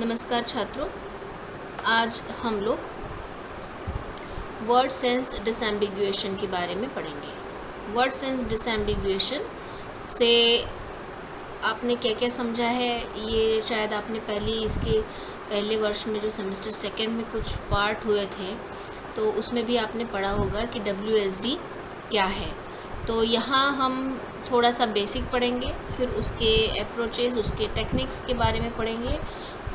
नमस्कार छात्रों, आज हम लोग वर्ड सेंस डिसएम्बिगुएशन के बारे में पढ़ेंगे। वर्ड सेंस डिसएम्बिगुएशन से आपने क्या क्या समझा है, ये शायद आपने इसके पहले वर्ष में जो सेमेस्टर सेकंड में कुछ पार्ट हुए थे तो उसमें भी आपने पढ़ा होगा कि WSD क्या है। तो यहाँ हम थोड़ा सा बेसिक पढ़ेंगे, फिर उसके अप्रोचेस, उसके टेक्निक्स के बारे में पढ़ेंगे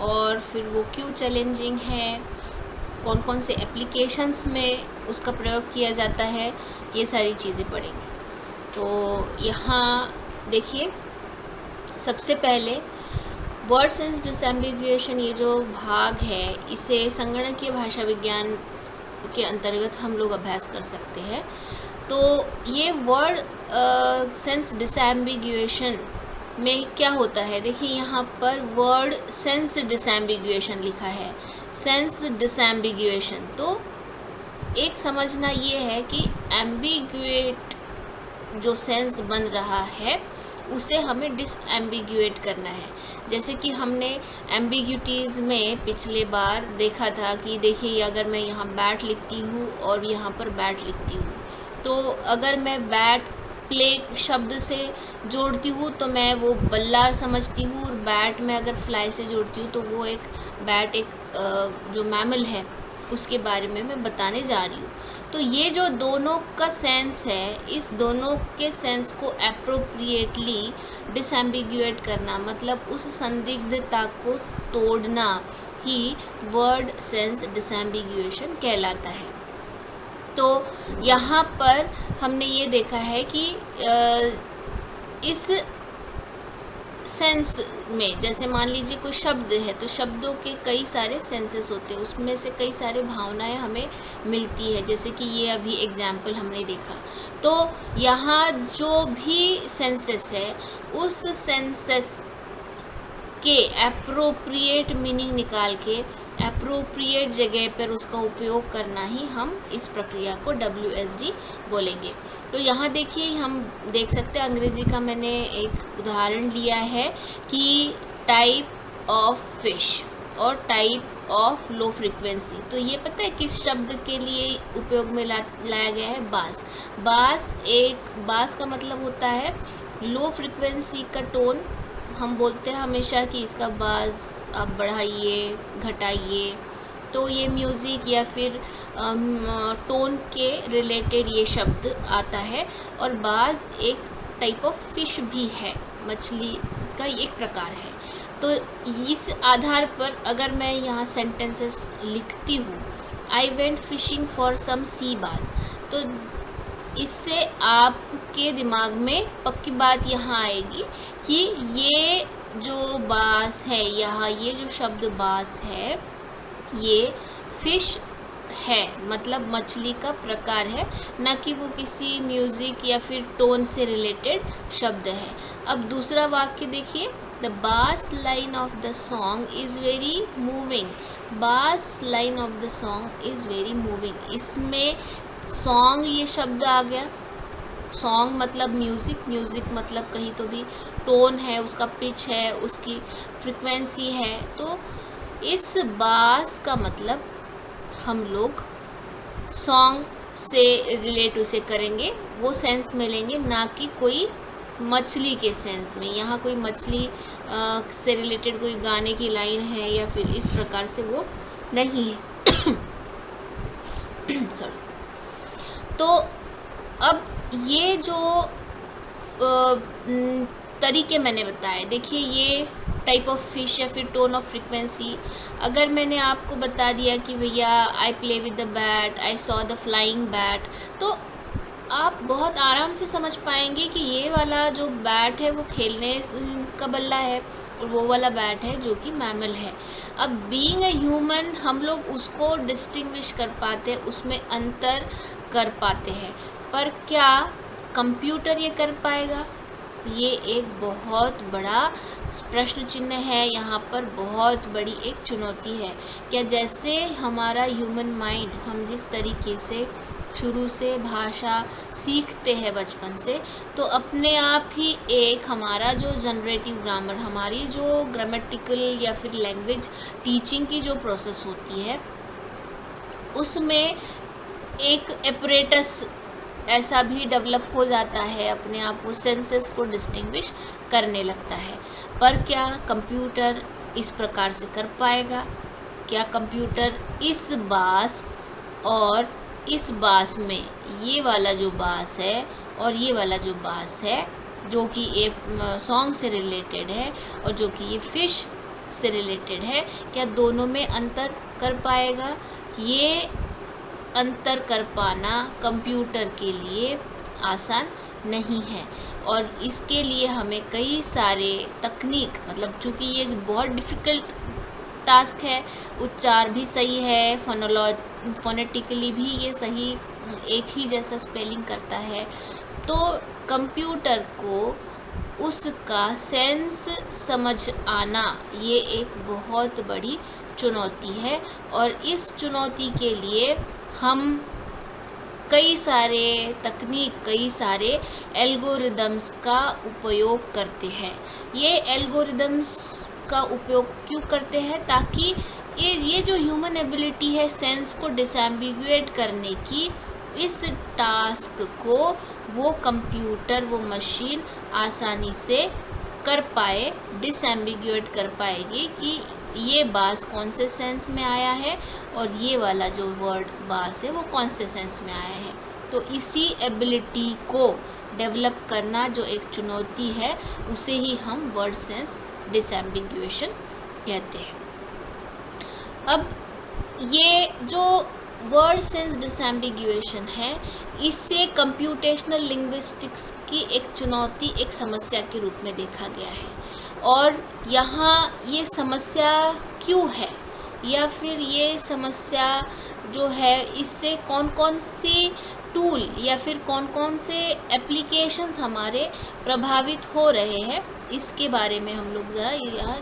और फिर वो क्यों चैलेंजिंग है, कौन कौन से एप्लीकेशंस में उसका प्रयोग किया जाता है, ये सारी चीज़ें पढ़ेंगे। तो यहाँ देखिए, सबसे पहले वर्ड सेंस डिसएम्बिगुएशन ये जो भाग है, इसे संगणकीय भाषा विज्ञान के अंतर्गत हम लोग अभ्यास कर सकते हैं। तो ये वर्ड सेंस डिसएम्बिगुएशन में क्या होता है, देखिए यहाँ पर वर्ड सेंस डिसएम्बिगुएशन लिखा है, सेंस डिसएम्बिगुएशन। तो एक समझना ये है कि एम्बिगुएट जो सेंस बन रहा है उसे हमें डिसएम्बिगुएट करना है। जैसे कि हमने एम्बिग्यूटीज़ में पिछले बार देखा था कि देखिए, अगर मैं यहाँ बैट लिखती हूँ और यहाँ पर बैट लिखती हूँ, तो अगर मैं बैट प्ले शब्द से जोड़ती हूँ तो मैं वो बल्ला समझती हूँ, और बैट में अगर फ्लाई से जोड़ती हूँ तो वो एक बैट, एक जो मैमल है उसके बारे में मैं बताने जा रही हूँ। तो ये जो दोनों का सेंस है, इस दोनों के सेंस को एप्रोप्रिएटली डिसएम्बिगुएट करना, मतलब उस संदिग्धता को तोड़ना ही वर्ड सेंस डिसएम्बिगुएशन कहलाता है। तो यहाँ पर हमने ये देखा है कि इस सेंस में, जैसे मान लीजिए कोई शब्द है तो शब्दों के कई सारे सेंसेस होते हैं, उसमें से कई सारे भावनाएं हमें मिलती है। जैसे कि ये अभी एग्जाम्पल हमने देखा, तो यहाँ जो भी सेंसेस है उस सेंसेस के एप्रोप्रिएट मीनिंग निकाल के एप्रोप्रिएट जगह पर उसका उपयोग करना ही हम इस प्रक्रिया को WSD बोलेंगे। तो यहाँ देखिए, हम देख सकते हैं अंग्रेज़ी का मैंने एक उदाहरण लिया है कि टाइप ऑफ फिश और टाइप ऑफ लो फ्रीक्वेंसी। तो ये पता है किस शब्द के लिए उपयोग में लाया गया है? बास। बास का मतलब होता है लो फ्रीक्वेंसी का टोन। हम बोलते हैं हमेशा कि इसका बास आप बढ़ाइए, घटाइए, तो ये म्यूज़िक या फिर टोन के रिलेटेड ये शब्द आता है। और बाज एक टाइप ऑफ फिश भी है, मछली का एक प्रकार है। तो इस आधार पर अगर मैं यहाँ सेंटेंसेस लिखती हूँ, I went fishing for some sea bass, तो इससे आपके दिमाग में पक्की बात यहाँ आएगी कि ये जो बास है, यहाँ ये जो शब्द बास है ये फिश है, मतलब मछली का प्रकार है, ना कि वो किसी म्यूज़िक या फिर टोन से रिलेटेड शब्द है। अब दूसरा वाक्य देखिए, the bass line of the song is very moving. Bass line of the song is very moving, इसमें सॉन्ग ये शब्द आ गया। सॉन्ग मतलब म्यूज़िक, म्यूज़िक मतलब कहीं तो भी टोन है, उसका पिच है, उसकी फ्रिक्वेंसी है। तो इस बास का मतलब हम लोग सॉन्ग से रिलेट उसे करेंगे, वो सेंस में लेंगे, ना कि कोई मछली के सेंस में। यहाँ कोई मछली से रिलेटेड कोई गाने की लाइन है या फिर इस प्रकार से वो नहीं है। सॉरी। तो अब ये जो तरीके मैंने बताए, देखिए ये टाइप ऑफ फिश या फिर टोन ऑफ फ्रीक्वेंसी, अगर मैंने आपको बता दिया कि भैया I play with the bat, I saw the flying bat, तो आप बहुत आराम से समझ पाएंगे कि ये वाला जो बैट है वो खेलने का बल्ला है और वो वाला बैट है जो कि मैमल है। अब बीइंग अ ह्यूमन हम लोग उसको डिस्टिंग्विश कर पाते हैं, उसमें अंतर कर पाते हैं, पर क्या कंप्यूटर ये कर पाएगा? ये एक बहुत बड़ा प्रश्न चिन्ह है, यहाँ पर बहुत बड़ी एक चुनौती है। क्या जैसे हमारा ह्यूमन माइंड, हम जिस तरीके से शुरू से भाषा सीखते हैं बचपन से, तो अपने आप ही एक हमारा जो जनरेटिव ग्रामर, हमारी जो ग्रामेटिकल या फिर लैंग्वेज टीचिंग की जो प्रोसेस होती है, उसमें एक एपरेटस ऐसा भी डेवलप हो जाता है, अपने आप वो सेंसेस को डिस्टिंग्विश करने लगता है। पर क्या कंप्यूटर इस प्रकार से कर पाएगा? क्या कंप्यूटर इस बास और इस बास में, ये वाला जो बास है और ये वाला जो बास है, जो कि ये सॉन्ग से रिलेटेड है और जो कि ये फिश से रिलेटेड है, क्या दोनों में अंतर कर पाएगा? ये अंतर कर पाना कंप्यूटर के लिए आसान नहीं है, और इसके लिए हमें कई सारे तकनीक, मतलब चूँकि ये बहुत डिफ़िकल्ट टास्क है, उच्चार भी सही है, फोनेटिकली भी ये सही एक ही जैसा स्पेलिंग करता है, तो कंप्यूटर को उसका सेंस समझ आना ये एक बहुत बड़ी चुनौती है। और इस चुनौती के लिए हम कई सारे तकनीक, कई सारे एल्गोरिदम्स का उपयोग करते हैं। ये एल्गोरिदम्स का उपयोग क्यों करते हैं? ताकि ये जो ह्यूमन एबिलिटी है सेंस को डिसएम्बिगुएट करने की, इस टास्क को वो कंप्यूटर, वो मशीन आसानी से कर पाए, डिसएम्बिगुएट कर पाएगी कि ये बास कौन से सेंस में आया है और ये वाला जो वर्ड बास है वो कौन से सेंस में आया है। तो इसी एबिलिटी को डेवलप करना जो एक चुनौती है, उसे ही हम वर्ड सेंस डिसएम्बिगुएशन कहते हैं। अब ये जो वर्ड सेंस डिसएम्बिगुएशन है, इससे कंप्यूटेशनल लिंग्विस्टिक्स की एक चुनौती, एक समस्या के रूप में देखा गया है। और यहाँ ये समस्या क्यों है, या फिर ये समस्या जो है, इससे कौन कौन सी टूल या फिर कौन कौन से एप्लीकेशंस हमारे प्रभावित हो रहे हैं, इसके बारे में हम लोग ज़रा यहाँ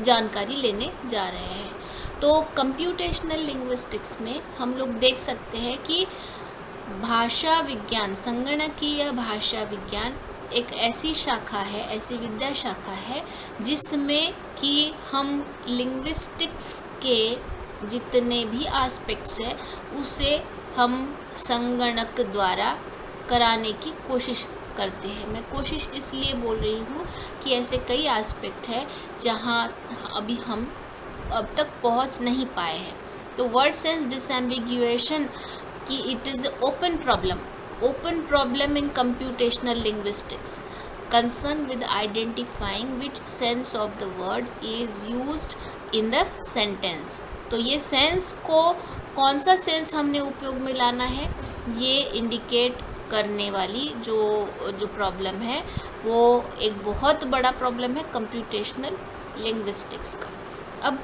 जानकारी लेने जा रहे हैं। तो कंप्यूटेशनल लिंग्विस्टिक्स में हम लोग देख सकते हैं कि भाषा विज्ञान, संगणकीय भाषा विज्ञान एक ऐसी शाखा है, ऐसी विद्या शाखा है जिसमें कि हम लिंग्विस्टिक्स के जितने भी एस्पेक्ट्स हैं उसे हम संगणक द्वारा कराने की कोशिश करते हैं। मैं कोशिश इसलिए बोल रही हूँ कि ऐसे कई एस्पेक्ट है जहाँ अभी हम अब तक पहुँच नहीं पाए हैं। तो वर्ड सेंस डिसएम्बिगुएशन की it is open problem in computational linguistics concerned with identifying which sense of the word is used in the sentence। तो ये सेंस को कौन सा सेंस हमने उपयोग में लाना है, ये इंडिकेट करने वाली जो प्रॉब्लम है, वो एक बहुत बड़ा प्रॉब्लम है कंप्यूटेशनल लिंग्विस्टिक्स का। अब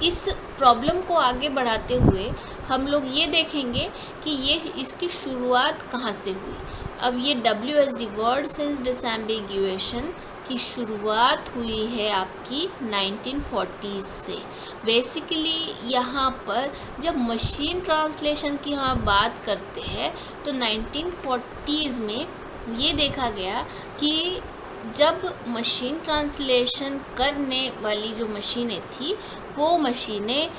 इस प्रॉब्लम को आगे बढ़ाते हुए हम लोग ये देखेंगे कि ये इसकी शुरुआत कहाँ से हुई। अब ये WSD वर्ड सेंस डिसएम्बिगुएशन की शुरुआत हुई है आपकी 1940s से। बेसिकली यहाँ पर जब मशीन ट्रांसलेशन की हम बात करते हैं तो 1940s में ये देखा गया कि जब मशीन ट्रांसलेशन करने वाली जो मशीनें थी, वो मशीनें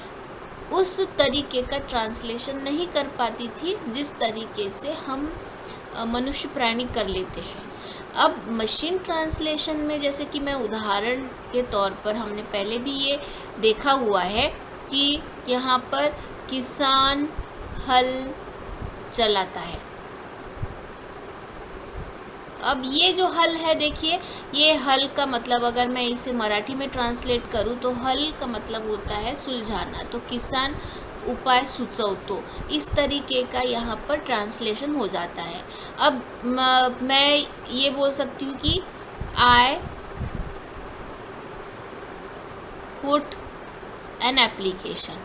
उस तरीके का ट्रांसलेशन नहीं कर पाती थी जिस तरीके से हम मनुष्य प्राणी कर लेते हैं। अब मशीन ट्रांसलेशन में, जैसे कि मैं उदाहरण के तौर पर, हमने पहले भी ये देखा हुआ है कि यहाँ पर किसान हल चलाता है। अब ये जो हल है, देखिए ये हल का मतलब अगर मैं इसे मराठी में ट्रांसलेट करूँ तो हल का मतलब होता है सुलझाना। तो किसान उपाय सुचवतो, इस तरीके का यहाँ पर ट्रांसलेशन हो जाता है। अब मैं ये बोल सकती हूँ कि I put an application,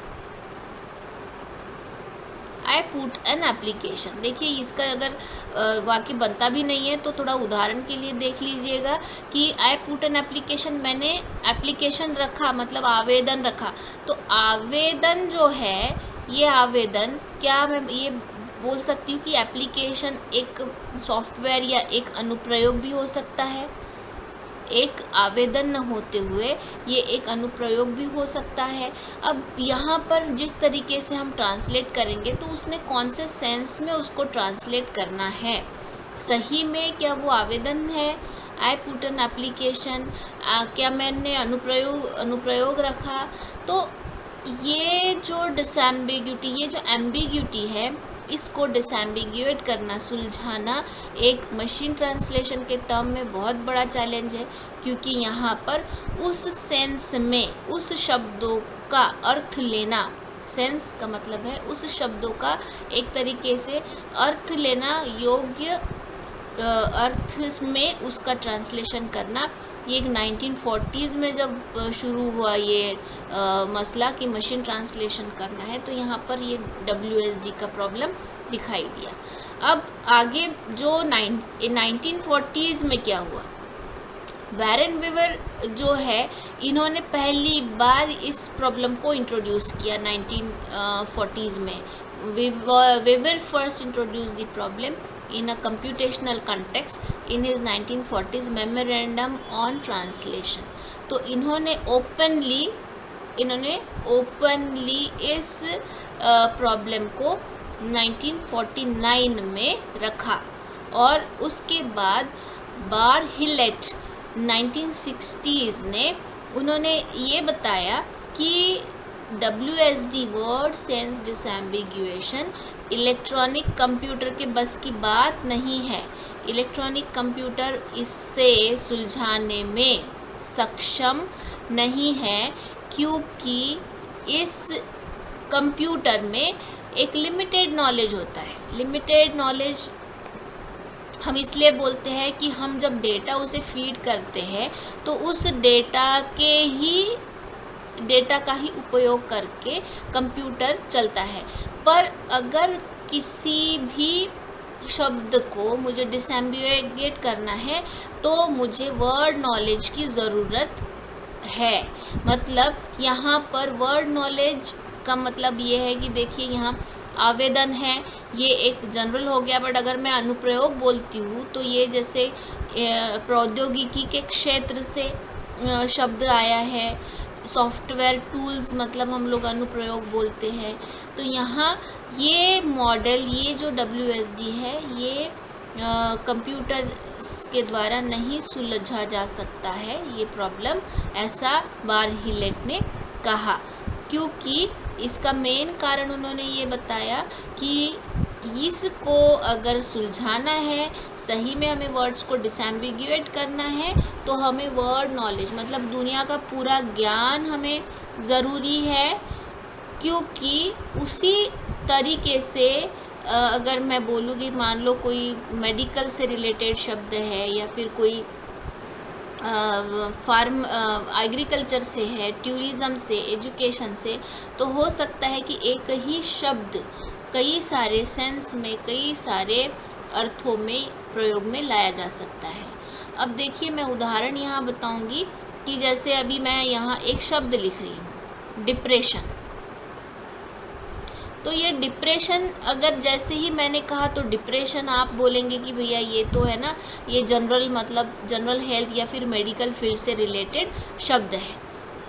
I put an application. देखिए इसका अगर वाक्य बनता भी नहीं है तो थोड़ा उदाहरण के लिए देख लीजिएगा कि आई पुट एन एप्लीकेशन, मैंने एप्लीकेशन रखा मतलब आवेदन रखा। तो आवेदन जो है, ये आवेदन, क्या मैं ये बोल सकती हूँ कि एप्लीकेशन एक सॉफ्टवेयर या एक अनुप्रयोग भी हो सकता है। एक आवेदन न होते हुए ये एक अनुप्रयोग भी हो सकता है। अब यहाँ पर जिस तरीके से हम ट्रांसलेट करेंगे तो उसने कौन से सेंस में उसको ट्रांसलेट करना है। सही में क्या वो आवेदन है, आई पुट एन एप्लीकेशन, क्या मैंने अनुप्रयोग रखा। तो ये जो डिसएम्बिग्यूटी, ये जो एम्बिग्यूटी है, इसको डिसएम्बिग्यूएट करना, सुलझाना एक मशीन ट्रांसलेशन के टर्म में बहुत बड़ा चैलेंज है, क्योंकि यहाँ पर उस सेंस में उस शब्दों का अर्थ लेना, सेंस का मतलब है उस शब्दों का एक तरीके से अर्थ लेना, योग्य अर्थ में उसका ट्रांसलेशन करना। ये एक 1940s में जब शुरू हुआ ये मसला कि मशीन ट्रांसलेशन करना है, तो यहाँ पर ये WSD का प्रॉब्लम दिखाई दिया। अब आगे जो 1940s में क्या हुआ, वैरेन वीवर जो है, इन्होंने पहली बार इस प्रॉब्लम को इंट्रोड्यूस किया 1940s में। Weaver first introduced the problem in a computational context in his 1940s memorandum on translation। तो इन्होंने ओपनली इस प्रॉब्लम को 1949 में रखा, और उसके बाद बार हिलेट 1960s ने उन्होंने ये बताया कि WSD word sense disambiguation electronic computer के बस की बात नहीं है। इलेक्ट्रॉनिक कंप्यूटर इससे सुलझाने में सक्षम नहीं है, क्योंकि इस कंप्यूटर में एक लिमिटेड नॉलेज होता है। लिमिटेड नॉलेज हम इसलिए बोलते हैं कि हम जब डेटा उसे फीड करते हैं तो उस डेटा का ही उपयोग करके कंप्यूटर चलता है। पर अगर किसी भी शब्द को मुझे डिसएम्बिगुएट करना है तो मुझे वर्ड नॉलेज की ज़रूरत है। मतलब यहाँ पर वर्ड नॉलेज का मतलब ये है कि देखिए यहाँ आवेदन है, ये एक जनरल हो गया, बट अगर मैं अनुप्रयोग बोलती हूँ तो ये जैसे प्रौद्योगिकी के क्षेत्र से शब्द आया है। सॉफ्टवेयर टूल्स मतलब हम लोग अनुप्रयोग बोलते हैं। तो यहाँ ये मॉडल, ये जो WSD है, ये कंप्यूटर के द्वारा नहीं सुलझा जा सकता है ये प्रॉब्लम, ऐसा बार हिलेट ने कहा। क्योंकि इसका मेन कारण उन्होंने ये बताया कि इसको अगर सुलझाना है, सही में हमें वर्ड्स को डिसएम्बिगुएट करना है, तो हमें वर्ड नॉलेज मतलब दुनिया का पूरा ज्ञान हमें ज़रूरी है। क्योंकि उसी तरीके से अगर मैं बोलूँ कि मान लो कोई मेडिकल से रिलेटेड शब्द है या फिर कोई फार्म एग्रीकल्चर से है, टूरिज़्म से, एजुकेशन से, तो हो सकता है कि एक ही शब्द कई सारे सेंस में, कई सारे अर्थों में प्रयोग में लाया जा सकता है। अब देखिए मैं उदाहरण यहाँ बताऊँगी कि जैसे अभी मैं यहाँ एक शब्द लिख रही हूँ, डिप्रेशन। तो ये डिप्रेशन अगर जैसे ही मैंने कहा तो डिप्रेशन आप बोलेंगे कि भैया ये तो है ना, ये जनरल मतलब जनरल हेल्थ या फिर मेडिकल फील्ड से रिलेटेड शब्द है।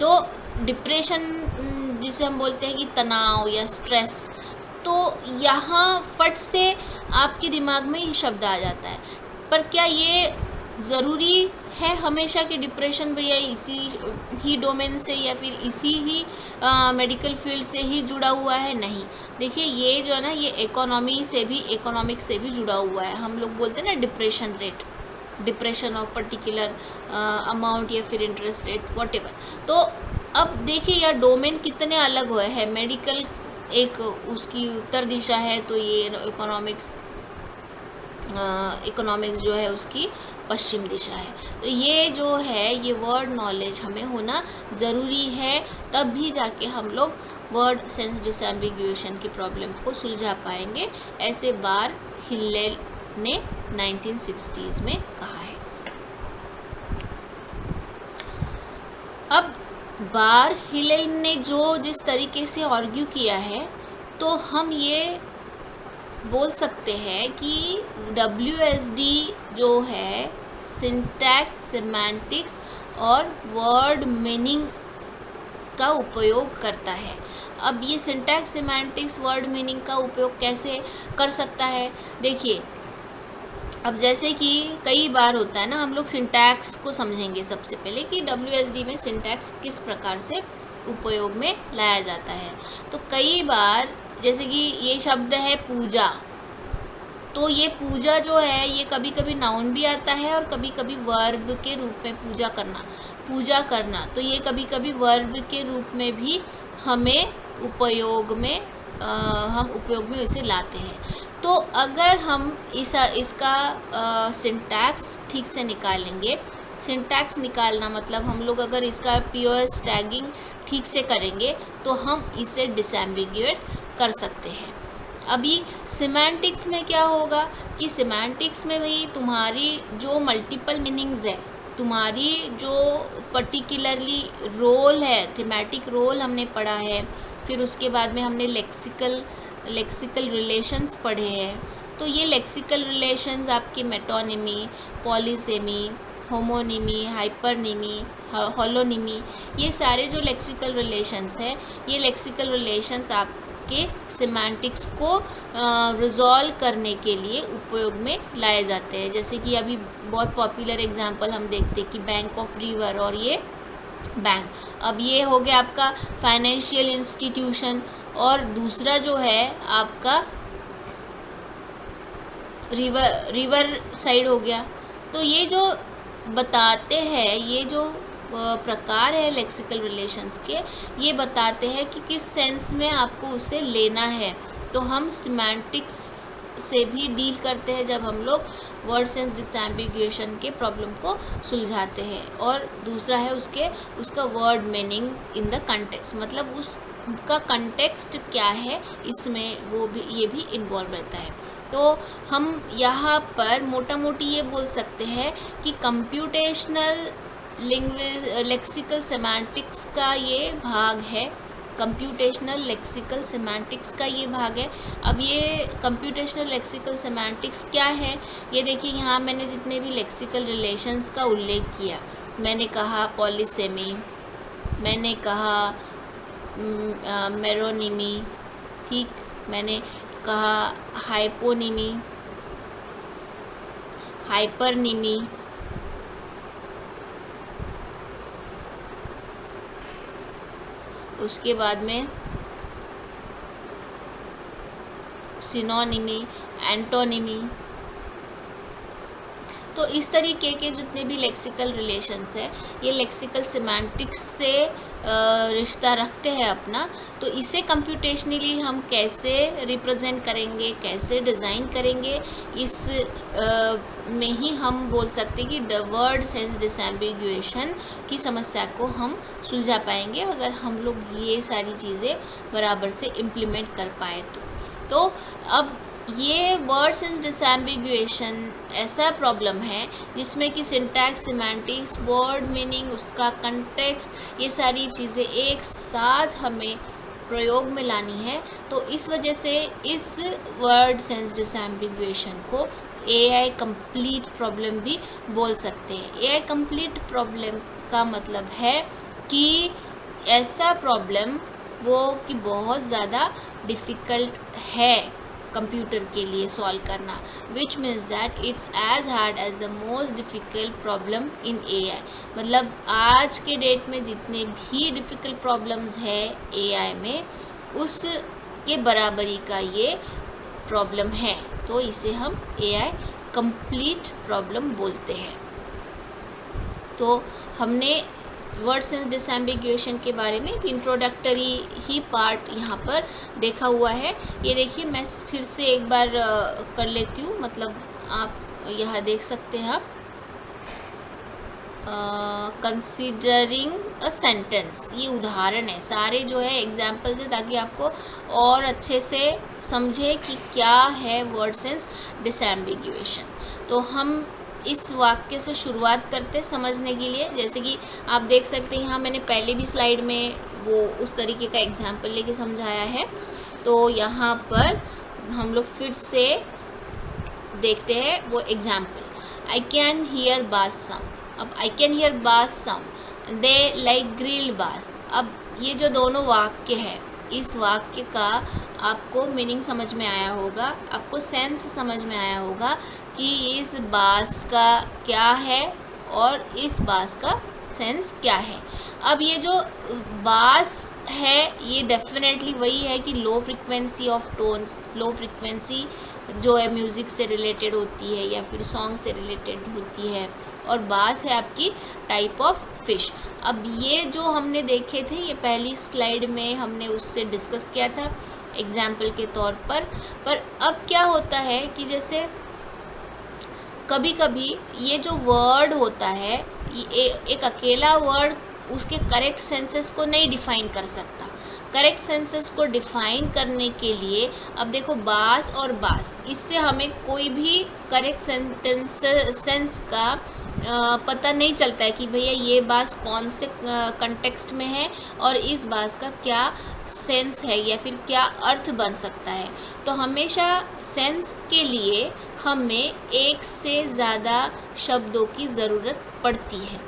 तो डिप्रेशन जिसे हम बोलते हैं कि तनाव या स्ट्रेस, तो यहाँ फट से आपके दिमाग में ये शब्द आ जाता है। पर क्या ये ज़रूरी है हमेशा कि डिप्रेशन भैया इसी ही डोमेन से या फिर इसी ही मेडिकल फील्ड से ही जुड़ा हुआ है? नहीं। देखिए ये जो है ना, ये इकोनॉमिक्स से भी जुड़ा हुआ है। हम लोग बोलते हैं ना depression rate, depression of particular amount या फिर इंटरेस्ट रेट व्हाटएवर। तो अब देखिए यह डोमेन कितने अलग हुए हैं। मेडिकल एक उसकी उत्तर दिशा है, तो ये इकोनॉमिक्स जो है उसकी पश्चिम दिशा है। तो ये जो है ये वर्ड नॉलेज हमें होना ज़रूरी है, तब भी जाके हम लोग वर्ड सेंस डिसएम्बिगुएशन की प्रॉब्लम को सुलझा पाएंगे, ऐसे बार हिलेल ने 1960s में कहा है। अब बार हिलेल ने जिस तरीके से आर्ग्यू किया है, तो हम ये बोल सकते हैं कि WSD जो है सिंटैक्स, सेमांटिक्स और वर्ड मीनिंग का उपयोग करता है। अब ये सिंटैक्स, सेमांटिक्स, वर्ड मीनिंग का उपयोग कैसे कर सकता है? देखिए, अब जैसे कि कई बार होता है ना, हम लोग सिंटैक्स को समझेंगे सबसे पहले कि WSD में सिंटैक्स किस प्रकार से उपयोग में लाया जाता है। तो कई बार जैसे कि ये शब्द है पूजा, तो ये पूजा जो है ये कभी कभी नाउन भी आता है और कभी कभी वर्ब के रूप में पूजा करना, तो ये कभी कभी वर्ब के रूप में भी हमें उपयोग में इसे लाते हैं। तो अगर हम इसका सिंटैक्स ठीक से निकालेंगे, सिंटैक्स निकालना मतलब हम लोग अगर इसका POS टैगिंग ठीक से करेंगे तो हम इसे डिसएम्बिगुएट कर सकते हैं। अभी सिमेंटिक्स में क्या होगा कि सिमेंटिक्स में भाई तुम्हारी जो मल्टीपल मीनिंग्स है, तुम्हारी जो पर्टिकुलरली रोल है, थीमेटिक रोल हमने पढ़ा है, फिर उसके बाद में हमने लेक्सिकल रिलेशंस पढ़े हैं। तो ये लेक्सिकल रिलेशंस आपके मेटोनिमी, पॉलीसेमी, होमोनिमी, हाइपरनिमी, होलोनिमी, ये सारे जो लेक्सिकल रिलेशंस हैं, ये लेक्सिकल रिलेशंस आपके सिमेंटिक्स को रिजॉल्व करने के लिए उपयोग में लाए जाते हैं। जैसे कि अभी बहुत पॉपुलर एग्जांपल हम देखते हैं कि बैंक ऑफ रिवर, और ये बैंक, अब ये हो गया आपका फाइनेंशियल इंस्टीट्यूशन, और दूसरा जो है आपका रिवर साइड हो गया। तो ये जो बताते हैं, ये जो प्रकार है लेक्सिकल रिलेशंस के, ये बताते हैं कि किस सेंस में आपको उसे लेना है। तो हम सिमेंटिक्स से भी डील करते हैं जब हम लोग वर्ड सेंस डिसएम्बिगुएशन के प्रॉब्लम को सुलझाते हैं। और दूसरा है उसका word meaning in the context, मतलब उसका कंटेक्स्ट क्या है, इसमें ये भी इन्वॉल्व रहता है। तो हम यहाँ पर मोटा मोटी ये बोल सकते हैं कि कंप्यूटेशनल लेक्सिकल सेमांटिक्स का ये भाग है, कंप्यूटेशनल लेक्सिकल सेमांटिक्स का ये भाग है। अब ये कंप्यूटेशनल लेक्सिकल सेमांटिक्स क्या है, ये देखिए, यहाँ मैंने जितने भी लेक्सिकल रिलेशंस का उल्लेख किया, मैंने कहा पॉलीसेमी, मैंने कहा मेरोनिमी, ठीक, मैंने कहा हाइपोनिमी, हाइपरनिमी, उसके बाद में सिनोनिमी, एंटोनिमी। तो इस तरीके के जितने भी लेक्सिकल रिलेशंस है, ये लेक्सिकल सेमांटिक्स से रिश्ता रखते हैं अपना। तो इसे कंप्यूटेशनली हम कैसे रिप्रेजेंट करेंगे, कैसे डिज़ाइन करेंगे, इस में ही हम बोल सकते हैं कि वर्ड सेंस डिसएम्बिगुएशन की समस्या को हम सुलझा पाएंगे अगर हम लोग ये सारी चीज़ें बराबर से इम्प्लीमेंट कर पाए तो अब ये वर्ड सेंस डिसएम्बिगुएशन ऐसा प्रॉब्लम है जिसमें कि सिंटैक्स, सिमेंटिक्स, वर्ड मीनिंग, उसका कंटेक्स्ट, ये सारी चीज़ें एक साथ हमें प्रयोग में लानी है। तो इस वजह से इस वर्ड सेंस डिसएम्बिगुएशन को AI कंप्लीट प्रॉब्लम भी बोल सकते हैं। AI कंप्लीट प्रॉब्लम का मतलब है कि ऐसा प्रॉब्लम वो कि बहुत ज़्यादा डिफ़िकल्ट है कंप्यूटर के लिए सॉल्व करना, which means that it's as hard as the most difficult problem in AI। मतलब आज के डेट में जितने भी डिफ़िकल्ट प्रॉब्लम्स है AI में, उसके बराबरी का ये प्रॉब्लम है। तो इसे हम AI कंप्लीट प्रॉब्लम बोलते हैं। तो हमने वर्ड सेंस डिसएम्बिगुएशन के बारे में एक इंट्रोडक्टरी ही पार्ट यहाँ पर देखा हुआ है। ये देखिए, मैं फिर से एक बार कर लेती हूँ, मतलब आप यहाँ देख सकते हैं आप कंसिडरिंग अ सेंटेंस, ये उदाहरण है, सारे जो है एग्जाम्पल्स है ताकि आपको और अच्छे से समझे कि क्या है वर्ड सेंस डिसएम्बिगुएशन। तो हम इस वाक्य से शुरुआत करते समझने के लिए। जैसे कि आप देख सकते हैं यहाँ मैंने पहले भी स्लाइड में वो उस तरीके का एग्जाम्पल लेके समझाया है। तो यहाँ पर हम लोग फिर से देखते हैं वो एग्जाम्पल। आई कैन हियर बास साउंड। अब आई कैन हियर बास साउंड, दे लाइक ग्रिल्ड बास। अब ये जो दोनों वाक्य है, इस वाक्य का आपको मीनिंग समझ में आया होगा, आपको सेंस समझ में आया होगा कि इस बास का क्या है और इस बास का सेंस क्या है। अब ये जो बास है ये डेफिनेटली वही है कि low frequency of tones, low frequency जो है म्यूज़िक से रिलेटेड होती है या फिर सॉन्ग से रिलेटेड होती है, और बास है आपकी टाइप ऑफ फिश। अब ये जो हमने देखे थे ये पहली स्लाइड में हमने उससे डिस्कस किया था एग्जाम्पल के तौर पर अब क्या होता है कि जैसे कभी कभी ये जो वर्ड होता है एक अकेला वर्ड उसके करेक्ट सेंसेस को नहीं डिफाइन कर सकता। करेक्ट सेंसेस को डिफाइन करने के लिए अब देखो बास और बास, इससे हमें कोई भी करेक्ट सेंस का पता नहीं चलता है कि भैया ये बास कौन से कंटेक्स्ट में है और इस बास का क्या सेंस है या फिर क्या अर्थ बन सकता है। तो हमेशा सेंस के लिए हमें एक से ज़्यादा शब्दों की ज़रूरत पड़ती है।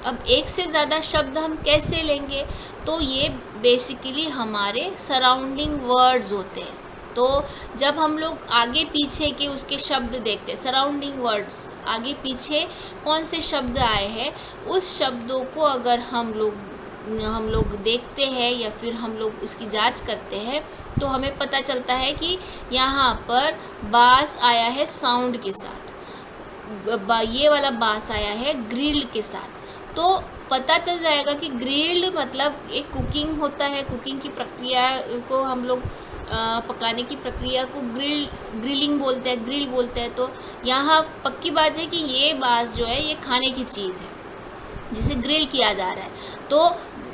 अब एक से ज़्यादा शब्द हम कैसे लेंगे, तो ये बेसिकली हमारे सराउंडिंग वर्ड्स होते हैं। तो जब हम लोग आगे पीछे के उसके शब्द देखते हैं, सराउंडिंग वर्ड्स, आगे पीछे कौन से शब्द आए हैं, उस शब्दों को अगर हम लोग देखते हैं या फिर हम लोग उसकी जांच करते हैं तो हमें पता चलता है कि यहाँ पर बास आया है साउंड के साथ, ये वाला बास आया है ग्रिल्ड के साथ। तो पता चल जाएगा कि ग्रिल्ड मतलब एक कुकिंग होता है, कुकिंग की प्रक्रिया को हम लोग पकाने की प्रक्रिया को ग्रिलिंग बोलते हैं, ग्रिल बोलते हैं। तो यहाँ पक्की बात है कि ये बास जो है ये खाने की चीज़ है जिसे ग्रिल किया जा रहा है। तो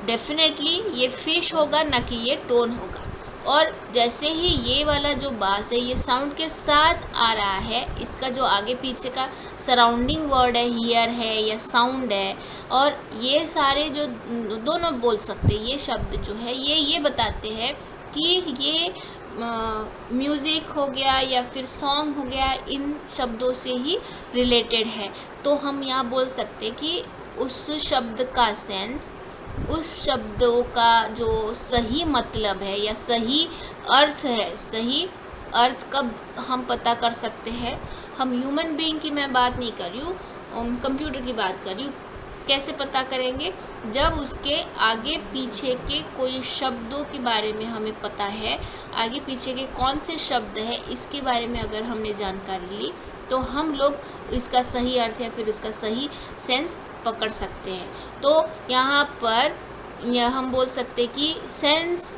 डेफिनेटली ये फिश होगा, ना कि ये टोन होगा। और जैसे ही ये वाला जो बास है ये साउंड के साथ आ रहा है, इसका जो आगे पीछे का सराउंडिंग वर्ड है, हियर है या साउंड है, और ये सारे जो दोनों बोल सकते हैं, ये शब्द जो है ये बताते हैं कि ये म्यूज़िक हो गया या फिर सॉन्ग हो गया, इन शब्दों से ही रिलेटेड है। तो हम यहाँ बोल सकते कि उस शब्द का सेंस, उस शब्दों का जो सही मतलब है या सही अर्थ है, सही अर्थ कब हम पता कर सकते हैं। हम ह्यूमन बीइंग की मैं बात नहीं कर रही हूँ, कंप्यूटर की बात कर रही हूँ। कैसे पता करेंगे, जब उसके आगे पीछे के कोई शब्दों के बारे में हमें पता है, आगे पीछे के कौन से शब्द है इसके बारे में अगर हमने जानकारी ली तो हम लोग इसका सही अर्थ या फिर इसका सही सेंस पकड़ सकते हैं। तो यहाँ पर हम बोल सकते कि सेंस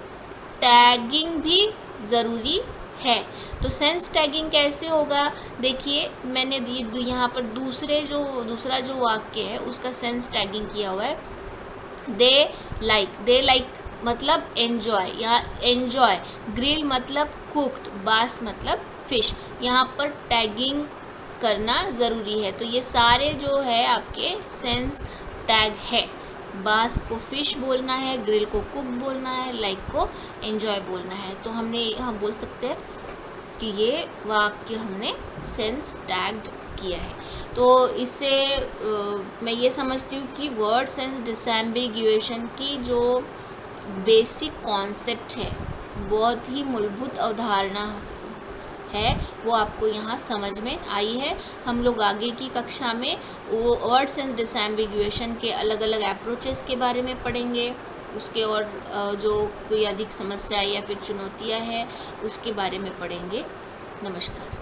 टैगिंग भी ज़रूरी है। तो सेंस टैगिंग कैसे होगा, देखिए मैंने यहाँ पर दूसरा जो वाक्य है उसका सेंस टैगिंग किया हुआ है। दे लाइक मतलब एन्जॉय, यहाँ एन्जॉय, ग्रिल मतलब कुक्ड, बास मतलब फिश, यहाँ पर टैगिंग करना ज़रूरी है। तो ये सारे जो है आपके सेंस टैग है। बास को फिश बोलना है, ग्रिल को कुक बोलना है, लाइक को एन्जॉय बोलना है। तो हम बोल सकते हैं कि ये वाक्य हमने सेंस टैग्ड किया है। तो इससे मैं ये समझती हूँ कि वर्ड सेंस डिसएम्बिगुएशन की जो बेसिक कॉन्सेप्ट है, बहुत ही मूलभूत अवधारणा है, वो आपको यहाँ समझ में आई है। हम लोग आगे की कक्षा में वो वर्ड सेंस डिसएम्बिगुएशन के अलग अलग अप्रोचेस के बारे में पढ़ेंगे, उसके और जो कोई अधिक समस्या या फिर चुनौतियाँ हैं उसके बारे में पढ़ेंगे। नमस्कार।